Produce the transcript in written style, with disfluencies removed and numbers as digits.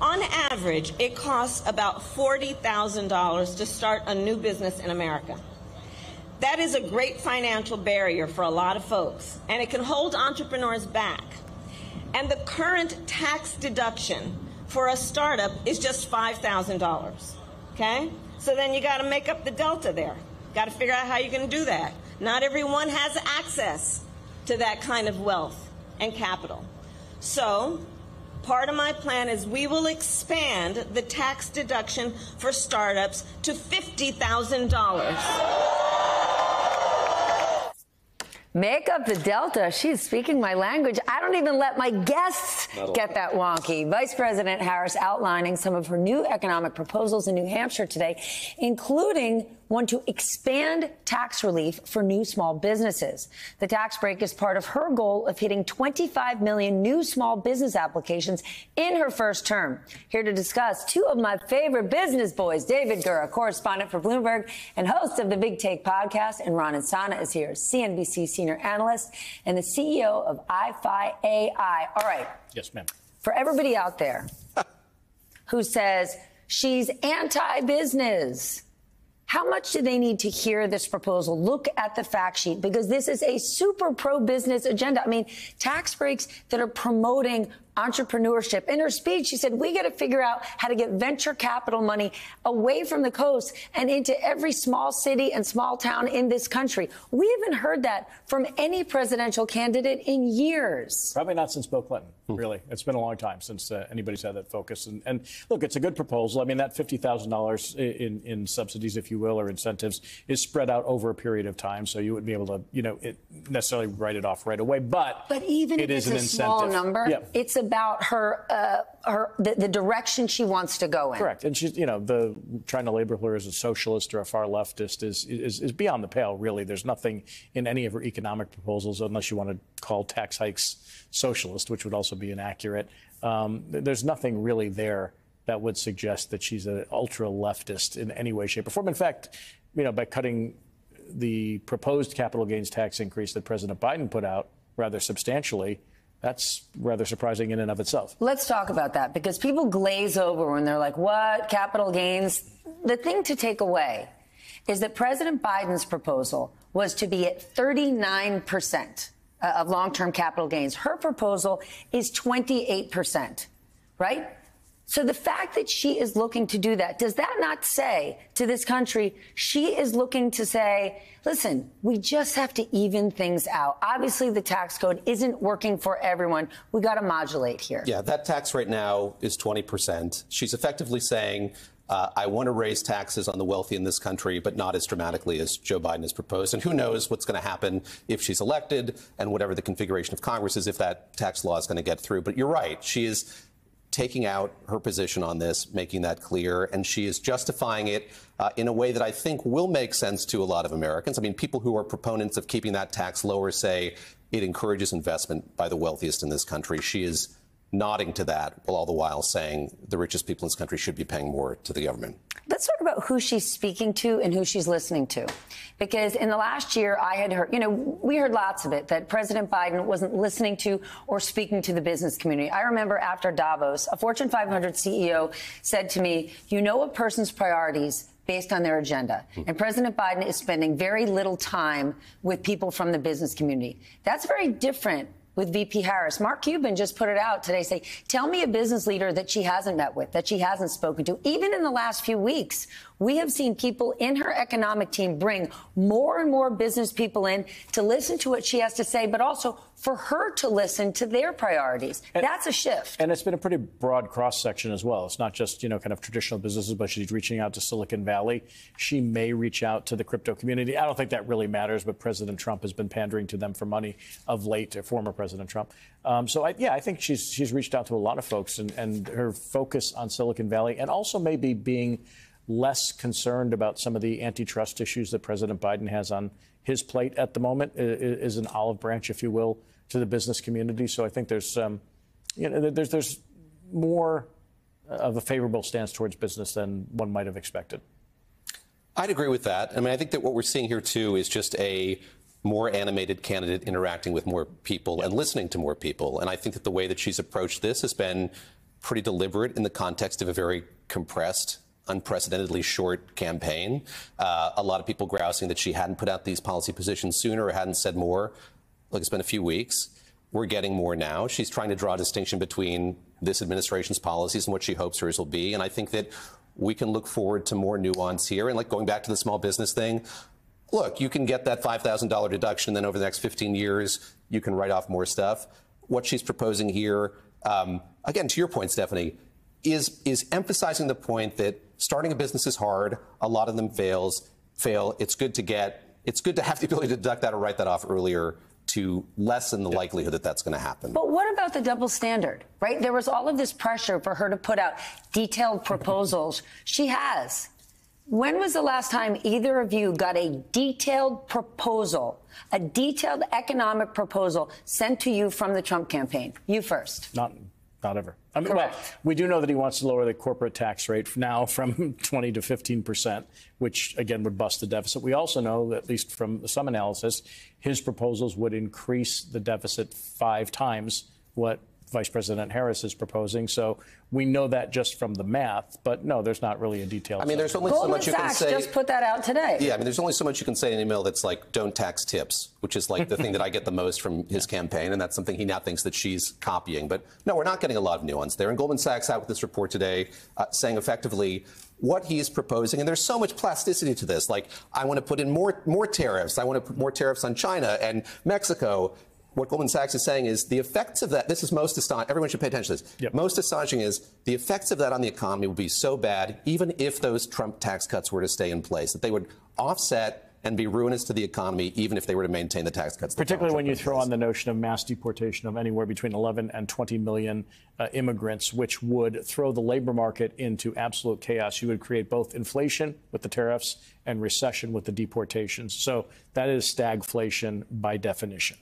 On average, it costs about $40,000 to start a new business in America. That is a great financial barrier for a lot of folks, and it can hold entrepreneurs back. And the current tax deduction for a startup is just $5,000, okay? So then you got to make up the delta there. Got to figure out how you're going to do that. Not everyone has access to that kind of wealth and capital. So part of my plan is we will expand the tax deduction for startups to $50,000. Make up the delta. She's speaking my language. I don't even let my guests get that wonky. Vice President Harris outlining some of her new economic proposals in New Hampshire today, including one to expand tax relief for new small businesses. The tax break is part of her goal of hitting 25 million new small business applications in her first term. Here to discuss two of my favorite business boys, David Gura, correspondent for Bloomberg and host of the Big Take podcast, and Ron Insana is here, CNBC senior analyst and the CEO of iFi AI. All right. Yes, ma'am. For everybody out there who says she's anti-business, how much do they need to hear this proposal? Look at the fact sheet, because this is a super pro-business agenda. I mean, tax breaks that are promoting entrepreneurship. In her speech, she said, we got to figure out how to get venture capital money away from the coast and into every small city and small town in this country. We haven't heard that from any presidential candidate in years. Probably not since Bill Clinton, really. It's been a long time since anybody's had that focus. And look, it's a good proposal. I mean, that $50,000 in subsidies, if you will, or incentives is spread out over a period of time. So you wouldn't be able to, necessarily write it off right away. But even if it's an a incentive. Small number, it's about the direction she wants to go in. Correct. And she's, trying to label her as a socialist or a far leftist is beyond the pale, really. There's nothing in any of her economic proposals, unless you want to call tax hikes socialist, which would also be inaccurate. There's nothing really there that would suggest that she's an ultra leftist in any way, shape, or form. In fact, by cutting the proposed capital gains tax increase that President Biden put out rather substantially, that's rather surprising in and of itself. Let's talk about that, because people glaze over when they're like, what? Capital gains? The thing to take away is that President Biden's proposal was to be at 39% of long-term capital gains. Her proposal is 28%, right? So the fact that she is looking to do that, does that not say to this country, she is looking to say, listen, we just have to even things out. Obviously, the tax code isn't working for everyone. We got to modulate here. Yeah, that tax rate now is 20%. She's effectively saying, I want to raise taxes on the wealthy in this country, but not as dramatically as Joe Biden has proposed. And who knows what's going to happen if she's elected and whatever the configuration of Congress is, if that tax law is going to get through. But you're right. She is taking out her position on this, making that clear, and she is justifying it in a way that I think will make sense to a lot of Americans. I mean, people who are proponents of keeping that tax lower say it encourages investment by the wealthiest in this country. She is nodding to that, while all the while saying the richest people in this country should be paying more to the government. Let's talk about who she's speaking to and who she's listening to. Because in the last year, I had heard, we heard lots of it, that President Biden wasn't listening to or speaking to the business community. I remember after Davos, a Fortune 500 CEO said to me, you know a person's priorities based on their agenda. And President Biden is spending very little time with people from the business community. That's very different with VP Harris. Mark Cuban just put it out today, say, tell me a business leader that she hasn't met with, that she hasn't spoken to. Even in the last few weeks, we have seen people in her economic team bring more and more business people in to listen to what she has to say, but also for her to listen to their priorities. That's a shift. And it's been a pretty broad cross-section as well. It's not just, kind of traditional businesses, but she's reaching out to Silicon Valley. She may reach out to the crypto community. I don't think that really matters, but President Trump has been pandering to them for money of late, former President Trump. I think she's reached out to a lot of folks, and her focus on Silicon Valley, and also maybe being less concerned about some of the antitrust issues that President Biden has on his plate at the moment, is an olive branch, if you will, to the business community. So I think there's more of a favorable stance towards business than one might have expected. I'd agree with that. I mean, I think that what we're seeing here, too, is just a more animated candidate interacting with more people and listening to more people. And I think that the way that she's approached this has been pretty deliberate in the context of a very compressed, unprecedentedly short campaign. A lot of people grousing that she hadn't put out these policy positions sooner or hadn't said more. Look, it's been a few weeks. We're getting more now. She's trying to draw a distinction between this administration's policies and what she hopes hers will be. And I think that we can look forward to more nuance here. And like going back to the small business thing, look, you can get that $5,000 deduction, and then over the next 15 years, you can write off more stuff. What she's proposing here, again, to your point, Stephanie, is emphasizing the point that starting a business is hard. A lot of them fail. It's good to have the ability to deduct that or write that off earlier to lessen the likelihood that that's going to happen. But what about the double standard, right? There was all of this pressure for her to put out detailed proposals. She has. When was the last time either of you got a detailed proposal, a detailed economic proposal sent to you from the Trump campaign? You first. Not ever. I mean, well, we do know that he wants to lower the corporate tax rate now from 20 to 15%, which, again, would bust the deficit. We also know, at least from some analysis, his proposals would increase the deficit 5 times what Vice President Harris is proposing. So we know that just from the math. But no, there's not really a detailed. I mean, there's only so much you can say. Just put that out today. Yeah, I mean, there's only so much you can say in an email that's like, don't tax tips, which is like the thing that I get the most from his campaign. And that's something he now thinks that she's copying. But no, we're not getting a lot of nuance there. And Goldman Sachs out with this report today saying effectively what he's proposing. And there's so much plasticity to this. Like, I want to put in more tariffs. I want to put more tariffs on China and Mexico. What Goldman Sachs is saying is the effects of that, this is most astonishing, everyone should pay attention to this. Yep. Most astonishing is the effects of that on the economy will be so bad, even if those Trump tax cuts were to stay in place, that they would offset and be ruinous to the economy, even if they were to maintain the tax cuts. Particularly when you throw on the notion of mass deportation of anywhere between 11 and 20 million immigrants, which would throw the labor market into absolute chaos. You would create both inflation with the tariffs and recession with the deportations. So that is stagflation by definition.